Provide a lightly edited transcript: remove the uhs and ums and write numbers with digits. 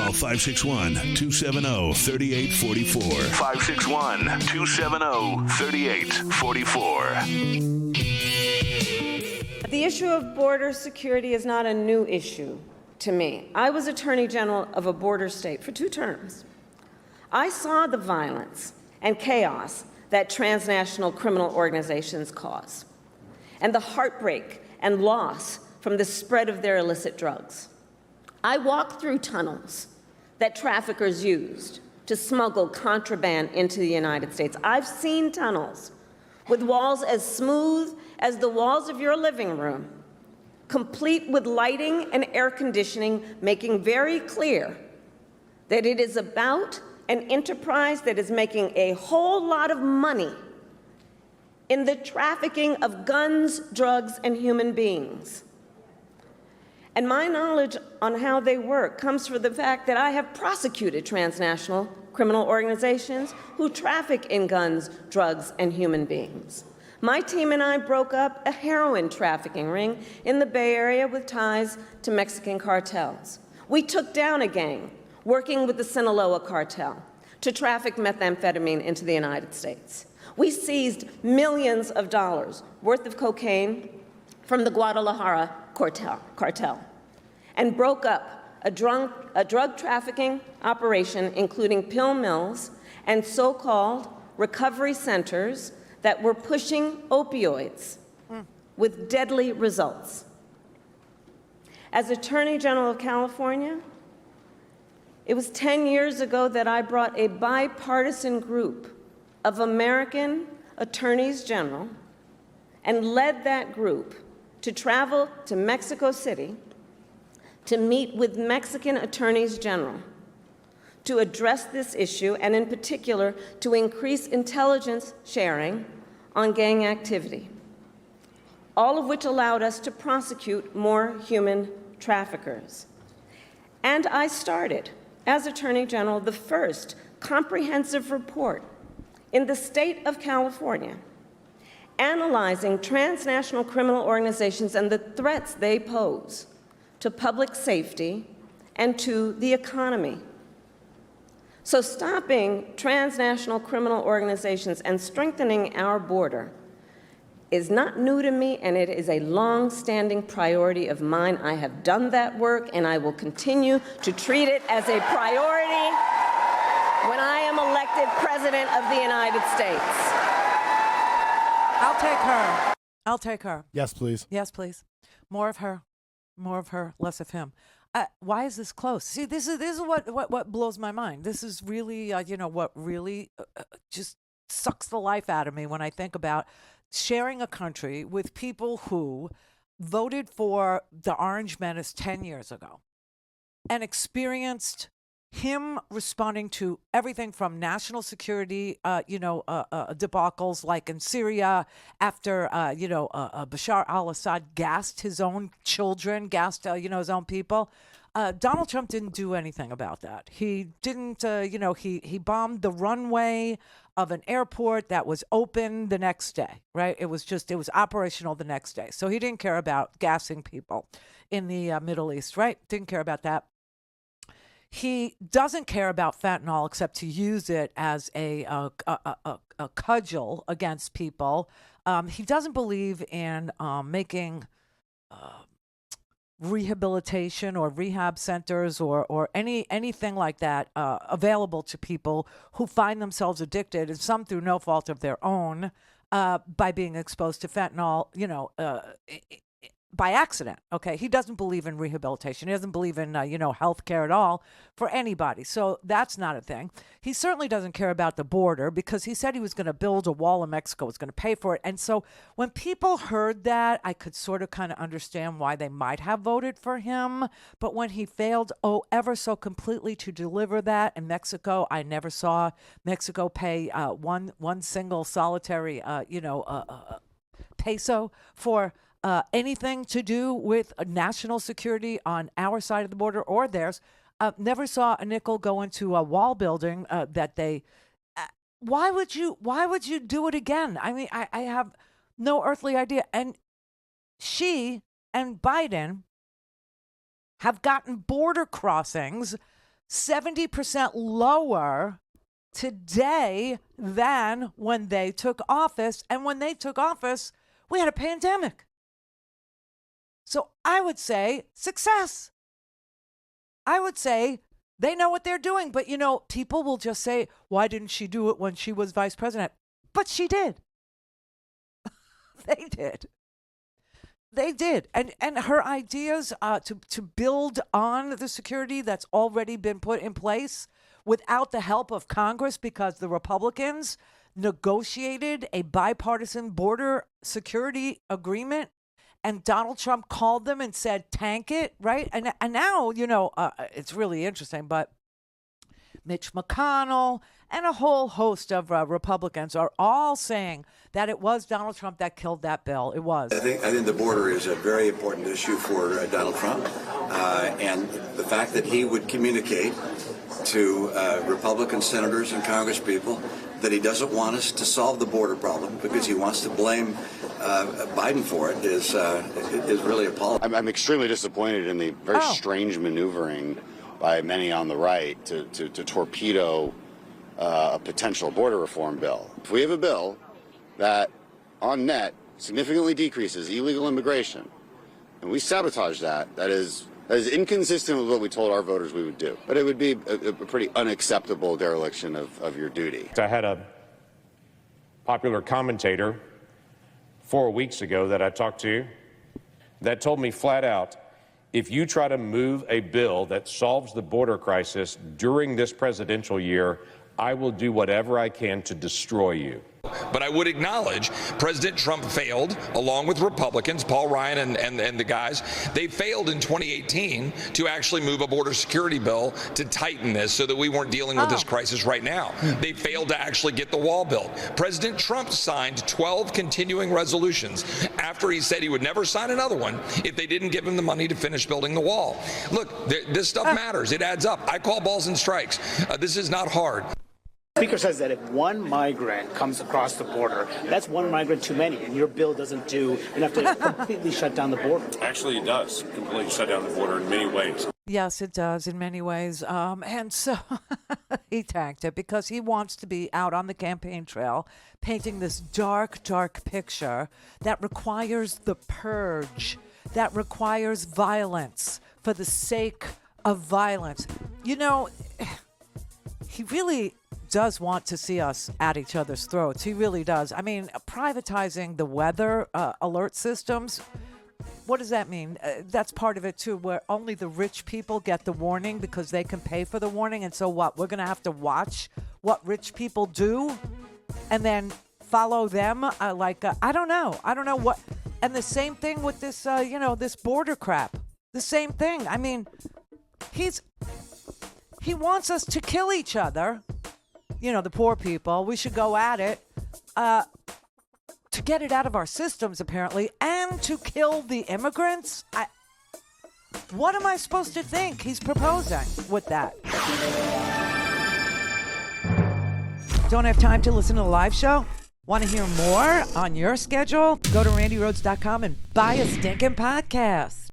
Call 561-270-3844. 561-270-3844. The issue of border security is not a new issue to me. I was Attorney General of a border state for 2 terms. I saw the violence and chaos that transnational criminal organizations cause, and the heartbreak and loss from the spread of their illicit drugs. I walked through tunnels that traffickers used to smuggle contraband into the United States. I've seen tunnels with walls as smooth as the walls of your living room, complete with lighting and air conditioning, making very clear that it is about an enterprise that is making a whole lot of money in the trafficking of guns, drugs, and human beings. And my knowledge on how they work comes from the fact that I have prosecuted transnational criminal organizations who traffic in guns, drugs, and human beings. My team and I broke up a heroin trafficking ring in the Bay Area with ties to Mexican cartels. We took down a gang working with the Sinaloa cartel to traffic methamphetamine into the United States. We seized millions of dollars worth of cocaine from the Guadalajara cartel and broke up a drug trafficking operation, including pill mills and so-called recovery centers that were pushing opioids with deadly results. As Attorney General of California, it was 10 years ago that I brought a bipartisan group of American attorneys general and led that group to travel to Mexico City to meet with Mexican attorneys general to address this issue, and in particular, to increase intelligence sharing on gang activity, all of which allowed us to prosecute more human traffickers. And I started, as Attorney General, the first comprehensive report in the state of California analyzing transnational criminal organizations and the threats they pose to public safety and to the economy. So stopping transnational criminal organizations and strengthening our border is not new to me, and it is a long-standing priority of mine. I have done that work, and I will continue to treat it as a priority when I am elected President of the United States. I'll take her. I'll take her. Yes, please. Yes, please. More of her. More of her, less of him. Why is this close? See, this is what blows my mind. This is really, what really just sucks the life out of me when I think about sharing a country with people who voted for the Orange Menace 10 years ago and experienced him responding to everything from national security, debacles like in Syria after, Bashar al-Assad gassed his own children, gassed, his own people. Donald Trump didn't do anything about that. He didn't, he bombed the runway of an airport that was open the next day, right? It was operational the next day. So he didn't care about gassing people in the Middle East, right? Didn't care about that. He doesn't care about fentanyl except to use it as a cudgel against people. He doesn't believe in making rehabilitation or rehab centers or anything like that available to people who find themselves addicted, and some through no fault of their own, by being exposed to fentanyl, by accident. Okay. He doesn't believe in rehabilitation. He doesn't believe in, health care at all for anybody. So that's not a thing. He certainly doesn't care about the border because he said he was going to build a wall in Mexico, was going to pay for it. And so when people heard that, I could sort of kind of understand why they might have voted for him. But when he failed, ever so completely to deliver that in Mexico, I never saw Mexico pay one single solitary, peso for anything to do with national security on our side of the border or theirs. Never saw a nickel go into a wall building that they. Why would you do it again? I mean, I have no earthly idea. And she and Biden have gotten border crossings 70% lower today than when they took office. And when they took office, we had a pandemic. So I would say success. I would say they know what they're doing. But, you know, people will just say, why didn't she do it when she was vice president? But she did. They did. They did. And her ideas to build on the security that's already been put in place without the help of Congress, because the Republicans negotiated a bipartisan border security agreement, and Donald Trump called them and said, tank it, right? And now, you know, it's really interesting, but Mitch McConnell and a whole host of Republicans are all saying that it was Donald Trump that killed that bill. It was. I think the border is a very important issue for Donald Trump, and the fact that he would communicate to Republican senators and congresspeople that he doesn't want us to solve the border problem because he wants to blame Biden for it is really appalling. I'm extremely disappointed in the very strange maneuvering by many on the right to torpedo a potential border reform bill. If we have a bill that, on net, significantly decreases illegal immigration, and we sabotage that, that is inconsistent with what we told our voters we would do. But it would be a pretty unacceptable dereliction of your duty. I had a popular commentator 4 weeks ago that I talked to that told me flat out, if you try to move a bill that solves the border crisis during this presidential year, I will do whatever I can to destroy you. But I would acknowledge President Trump failed, along with Republicans, Paul Ryan and the guys. They failed in 2018 to actually move a border security bill to tighten this so that we weren't dealing with this crisis right now. They failed to actually get the wall built. President Trump signed 12 continuing resolutions after he said he would never sign another one if they didn't give him the money to finish building the wall. Look, this stuff matters. It adds up. I call balls and strikes. This is not hard. The Speaker says that if one migrant comes across the border, that's one migrant too many, and your bill doesn't do enough to completely shut down the border. Actually, it does completely shut down the border in many ways. Yes, it does in many ways. And so he tanked it because he wants to be out on the campaign trail painting this dark, dark picture that requires the purge, that requires violence for the sake of violence. You know, he really does want to see us at each other's throats. He really does. I mean, privatizing the weather alert systems, what does that mean? That's part of it, too, where only the rich people get the warning because they can pay for the warning. And so what? We're going to have to watch what rich people do and then follow them? I don't know. I don't know what. And the same thing with this, this border crap. The same thing. I mean, he wants us to kill each other. You know, the poor people. We should go at it to get it out of our systems, apparently, and to kill the immigrants. What am I supposed to think he's proposing with that? Don't have time to listen to the live show? Want to hear more on your schedule? Go to RandiRhodes.com and buy a stinking podcast.